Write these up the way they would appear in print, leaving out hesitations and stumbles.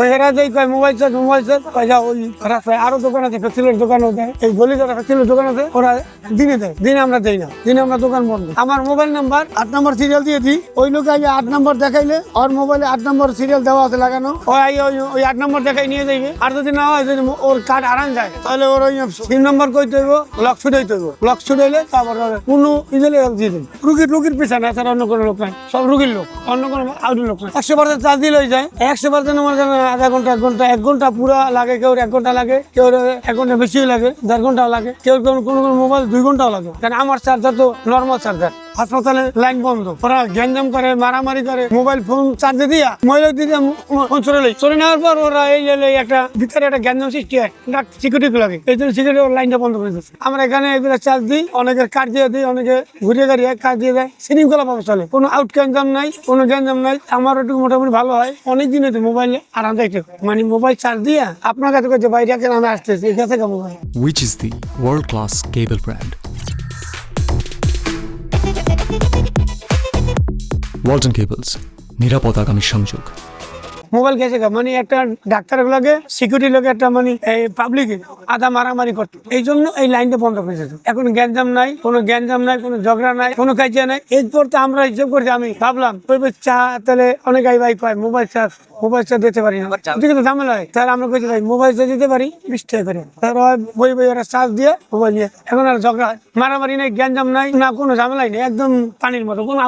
ওই এরা যেই কয় মোবাইল চার্জ পয়সা ওই রাস্তায় আরো দোকান আছে, ফেসিলের দোকানও দেয়। এই গলি যারা ফেসিলের দোকান আছে ওরা দিনে দেয়, দিনে আমরা দেই না, দিনে আমরা দোকান বন্ধ। আমার মোবাইল নাম্বার 8 নম্বর সিরিয়াল দিয়ে দিই, ওই লোক আগে 8 নম্বর দেখাইলে ওর মোবাইলে 8 নম্বর সিরিয়াল দেওয়া আছে লাগানো, ওই 8 নম্বর দেখাই নিয়ে যাইবে। আর যদি না হয়, যদি ওর কার্ড হারান যায় তাহলে ওর ওই 3 নম্বর কইতে হইব, লক ছুটাইতে হইব। লক ছুটাইলে তারপর কোনো ইজেলে দিয়ে দেবে। রুগীর পিছনে আছে, অন্য কোনো লোক নাই, সব রুগীর লোক, অন্য কোনো আউটের লোক নাই। 100% চার্জ দিলে হয়ে যায়। 100% আমার আধা ঘন্টা 1 ঘন্টা পুরা লাগে, কেউ 1 ঘন্টা লাগে, কেউ 1 ঘন্টা বেশি লাগে, 1.5 ঘন্টাও লাগে, কেউ কোনো মোবাইল 2 ঘন্টাও লাগে। কারণ আমার চার্জার তো নর্মাল চার্জার। হাসপাতালে লাইন বন্ধ, ওরা গ্যাঞ্জাম করে, মারামারি করে, মোবাইল ফোন চার্জে দিয়া মহিলা দিয়ে ফোন চলে নেওয়ার পর ওরা এই একটা ভিতরে একটা গ্যাঞ্জাম সৃষ্টি হয়, সিকিউরিটি লাগে। এই জন্য সিকিউরিটি লাইনটা বন্ধ করে দিচ্ছে। আমরা এখানে এগুলো চার্জ দিই, অনেকের কার্ড দিয়ে দিই, অনেকে ঘুরিয়ে গাড়িয়ে কার্ড দিয়ে দেয়। শৃঙ্খলা ভাবে চলে, কোনো আউট গ্যাঞ্জাম নাই, কোনো গ্যাঞ্জাম নাই। আমার একটু মোটামুটি ভালো হয়। অনেক দিন হচ্ছে মোবাইলে আরাম দেখতে, মানে মোবাইল চার্জ দিয়ে আপনার কাছে করছে বাইরে আমি আসতেছি এখান থেকে mobile. Which is the world-class cable brand? Walton Cables, নিরাপত্তাগামী সংযোগ। মোবাইল গেছে মানে একটা ডাক্তারের লগে সিকিউরিটি লগে একটা মানে পাবলিক আধা মারামারি করতো, এই জন্য এই লাইনটা বন্ধ করে দিত। এখন গ্যাঞ্জাম নাই, কোনো গ্যাঞ্জাম নাই, কোনো ঝগড়া নাই, কোনো কাজিয়া নাই। এরপর তো আমরা হিসেব করছি, আমি ভাবলাম চা তাহলে অনেক ভাই কয় মোবাইল চার্জ দিতে পারি না, কিন্তু ঝামেলা হয়। তাহলে আমরা কইছি ভাই মোবাইল চার্জ দিতে পারি 20 টাকা করে। তারপর বই ওরা চার্জ দিয়ে মোবাইল নিয়ে, এখন আর ঝগড়া মারামারি নাই, গ্যাঞ্জাম নাই, না কোনো ঝামেলাই নেই, একদম পানির মতো কোনো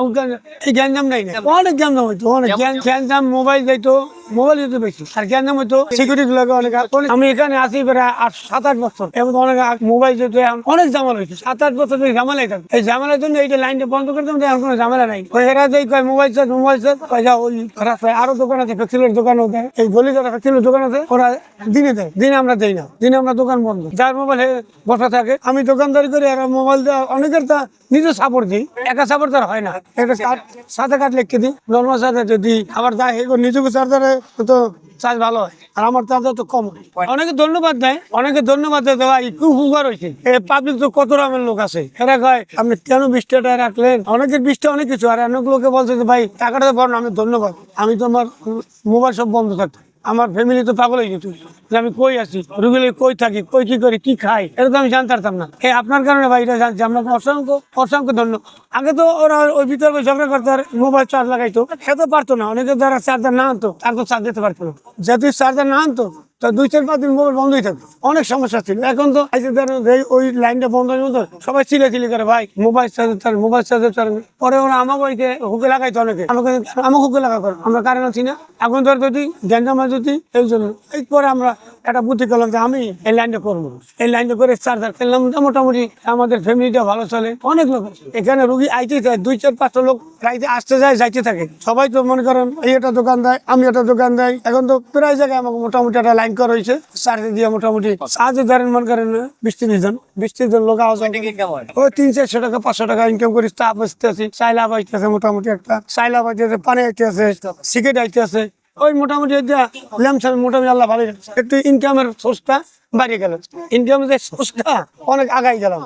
এই গ্যাঞ্জাম নাই না। অনেক গ্যাঞ্জাম হইতো, অনেক গ্যাঞ্জাম, মোবাইল যাইতো, মোবাইল যেতে বেশি আর গ্যাঞ্জাম হইতো সিকিউরিটি লাগে অনেক। আমি এখানে আসি প্রায় 7-8 বছর, এবং অনেক মোবাইল যেত, অনেক ঝামেলা হয়েছে। 7-8 বছর ঝামেলাই থাকে। এই ঝামেলার জন্য এইটা লাইনটা বন্ধ করে দিলাম, এখন কোনো ঝামেলা নাই। ওই এরা যেই কয় মোবাইল চার্জ পয়সা ওই রাস্তায় আরো দোকান আছে, ফেসিলের দোকানও দেয়। এই গলি যারা ফেসিলের দোকান আছে ওরা দিনে দেয়, দিনে আমরা দেই না, দিনে আমরা দোকান বন্ধ। যার মোবাইল বসা থাকে আমি দোকানদারি করে, এরা মোবাইল দেওয়া অনেকের তা নিজে সাপোর্ট দিই, একা সাপোর্ট তার হয় না। একটা সাথে কার্ড লিখে দিই, নর্মাল চার্জার যদি আবার নিজেকে চার্জারে তো চার্জ ভালো হয়, আর আমার চার্জার তো কম হয়। অনেকে ধন্যবাদ দেয়, ভাই খুব উপকার হয়েছে। পাবলিক তো কত রকমের লোক আছে, এরা কয় আপনি কেন 20 টাকা রাখলেন, অনেকের 20 টাকা অনেক কিছু। আর অনেক লোকে বলছে যে ভাই টাকাটা তো বড় না, আমি ধন্যবাদ, আমি তো আমার মোবাইল সব বন্ধ থাকতো, আমার ফ্যামিলি তো পাগল হয়ে যেত যে আমি কই আছি, রুগী কই থাকি, কই কি করি, কি খাই, এটা তো আমি জানতে পারতাম না। আপনার কারণে ভাই এটা জানছি, আপনাকে অসংখ্য ধন্যবাদ। আগে তো ওরা ওই ভিতরে ঝগড়া করতে আর মোবাইল চার্জ লাগাইতো, সে তো পারতো না। অনেকে যারা চার্জার না আনতো তার তো চার্জ দিতে পারতো না, যেহেতু চার্জার না আনতো তো 2-4-5 দিন মোবাইল বন্ধই থাকতো, অনেক সমস্যা ছিল। এখন তো ওই লাইনটা বন্ধ হয়ে মতো সবাই চিলি করে ভাই মোবাইল চার্জার। পরে ওরা আমাকে হুকে লাগাইতো, অনেকে আমাকে হুকে লাগা করো, আমরা কারেন্ট আছি না। এখন ধর যদি গ্যাঞ্জামা যদি এই জন্য এরপরে আমরা একটা বুদ্ধি করলাম যে আমি এই লাইনটা করবো, এই লাইনটা করে চার্জার ফেললাম। মোটামুটি আমাদের ফ্যামিলিটা ভালো চলে। অনেক লোক এখানে রুগী আইতে যায়, 2-4-5টা লোক গাড়িতে আসতে যায় যাইতে থাকে। সবাই তো মনে করেন এই একটা দোকান দেয়, আমি একটা দোকান দেয়। এখন তো প্রায় জায়গায় আমাকে মোটামুটি একটা লাইন করা হয়েছে, চার্জে দিয়ে মোটামুটি চার্জে ধরেন মনে করেন 20-30 জন লোক আওয়াজ ওই 300-400 টাকা 500 টাকা ইনকাম করি। তাপ আসতে আছি, চাইলাভ আইতেছে, মোটামুটি একটা চাইলাভ আইতেছে, পানি আইতে আছে, সিগারেট আইতে আছে। ওই মোটামুটি মোটামুটি আল্লাহ ভালো একটু ইনকামের সোর্সটা বাড়িয়ে গেল, ইনকামের সোর্সটা অনেক আগাই গেলাম।